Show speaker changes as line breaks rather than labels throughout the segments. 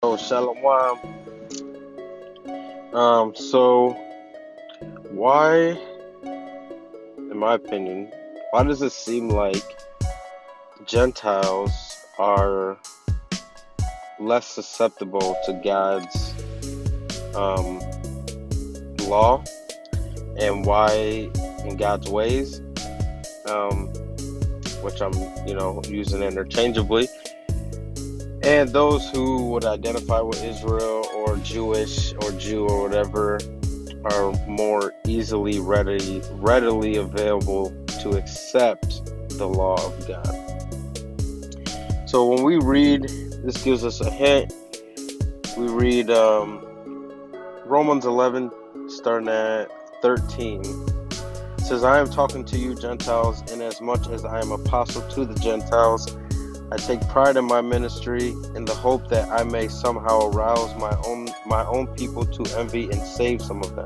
Oh, Shalom. So why, in my opinion, why does it seem like Gentiles are less susceptible to God's law and why in God's ways, um, which I'm, using interchangeably, and those who would identify with Israel or Jewish or Jew or whatever are more easily readily available to accept the law of God. So when we read, this gives us a hint. We read Romans 11, starting at 13. It says, I am talking to you Gentiles, inasmuch as I am apostle to the Gentiles. I take pride in my ministry in the hope that I may somehow arouse my own people to envy and save some of them.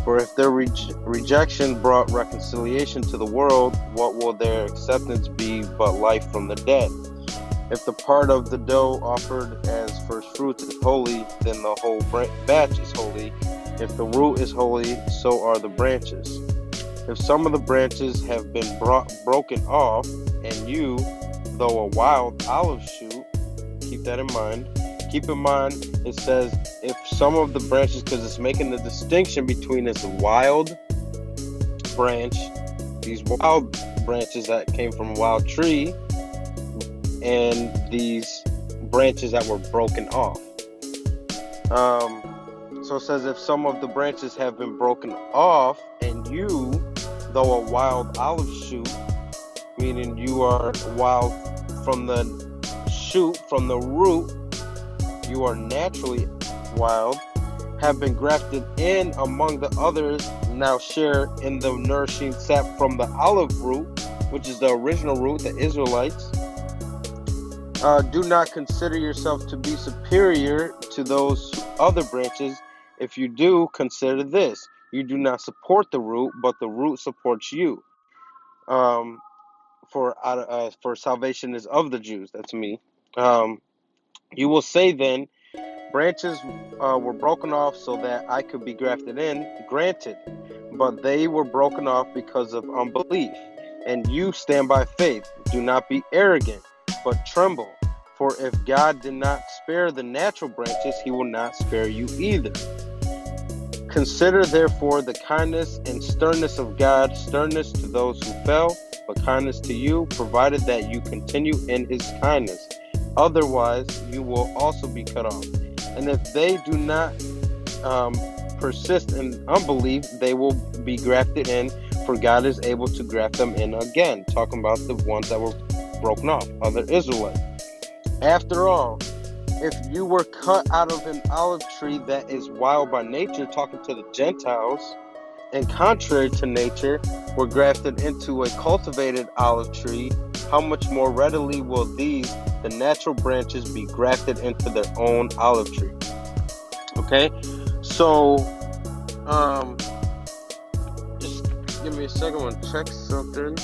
For if their rejection brought reconciliation to the world, what will their acceptance be but life from the dead? If the part of the dough offered as first fruits is holy, then the whole batch is holy. If the root is holy, so are the branches. If some of the branches have been broken off, and you, though a wild olive shoot, keep that in mind. Keep in mind, it says, if some of the branches, because it's making the distinction between this wild branch, these wild branches that came from a wild tree, and these branches that were broken off. So it says, if some of the branches have been broken off, and you, though a wild olive shoot, meaning you are wild from the shoot, from the root, you are naturally wild, have been grafted in among the others, now share in the nourishing sap from the olive root, which is the original root, the Israelites. Do not consider yourself to be superior to those other branches. If you do, consider this. You do not support the root, but the root supports you. For salvation is of the Jews. That's me. You will say then, branches were broken off so that I could be grafted in. Granted, but they were broken off because of unbelief. And you stand by faith. Do not be arrogant, but tremble. For if God did not spare the natural branches, he will not spare you either. Consider therefore the kindness and sternness of God, sternness to those who fell, but kindness to you, provided that you continue in his kindness. Otherwise, you will also be cut off. And if they do not persist in unbelief, they will be grafted in, for God is able to graft them in again. Talking about the ones that were broken off, other Israelites. After all, if you were cut out of an olive tree that is wild by nature, talking to the Gentiles, and contrary to nature, were grafted into a cultivated olive tree, how much more readily will these, the natural branches, be grafted into their own olive tree? Okay, so just give me a second, I want to check something.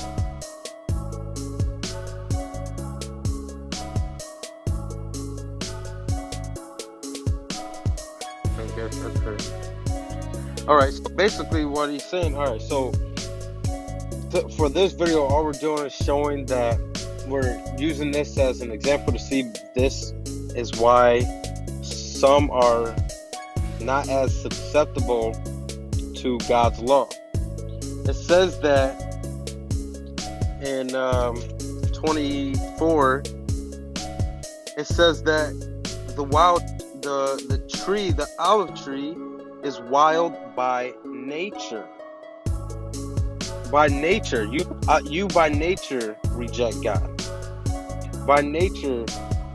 Okay. Alright, so basically what he's saying, alright, so for this video, all we're doing is showing that we're using this as an example to see this is why some are not as susceptible to God's law. It says that in 24, it says that the tree, the olive tree, is wild by nature. By nature, you by nature reject God. By nature,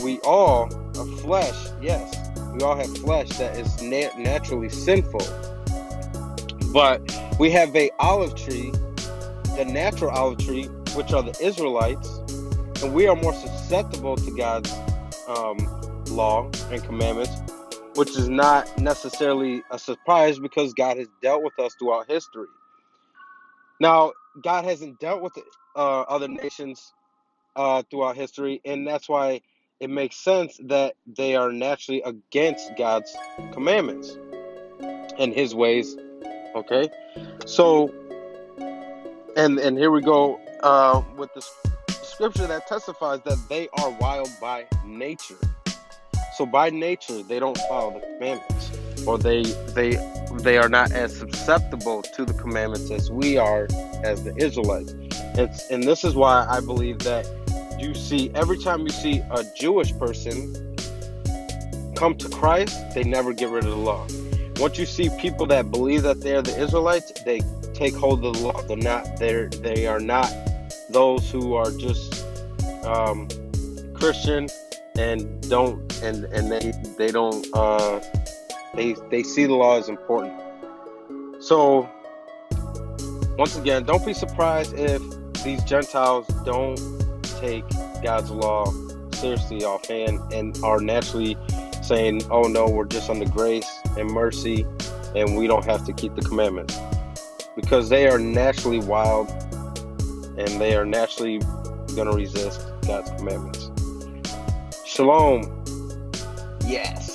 we all are flesh. Yes, we all have flesh that is naturally sinful. But we have a olive tree, the natural olive tree, which are the Israelites, and we are more susceptible to God's law and commandments, which is not necessarily a surprise because God has dealt with us throughout history. Now, God hasn't dealt with other nations throughout history, and that's why it makes sense that they are naturally against God's commandments and his ways. Okay, so and here we go with the scripture that testifies that they are wild by nature. So by nature they don't follow the commandments, or they are not as susceptible to the commandments as we are as the Israelites. And this is why I believe that you see, every time you see a Jewish person come to Christ, they never get rid of the law. Once you see people that believe that they are the Israelites, they take hold of the law. They are not those who are just Christian and they see the law as important. So once again, don't be surprised if these Gentiles don't take God's law seriously offhand and are naturally saying, oh no, we're just under grace and mercy and we don't have to keep the commandments, because they are naturally wild and they are naturally going to resist God's commandments. Shalom. Yes.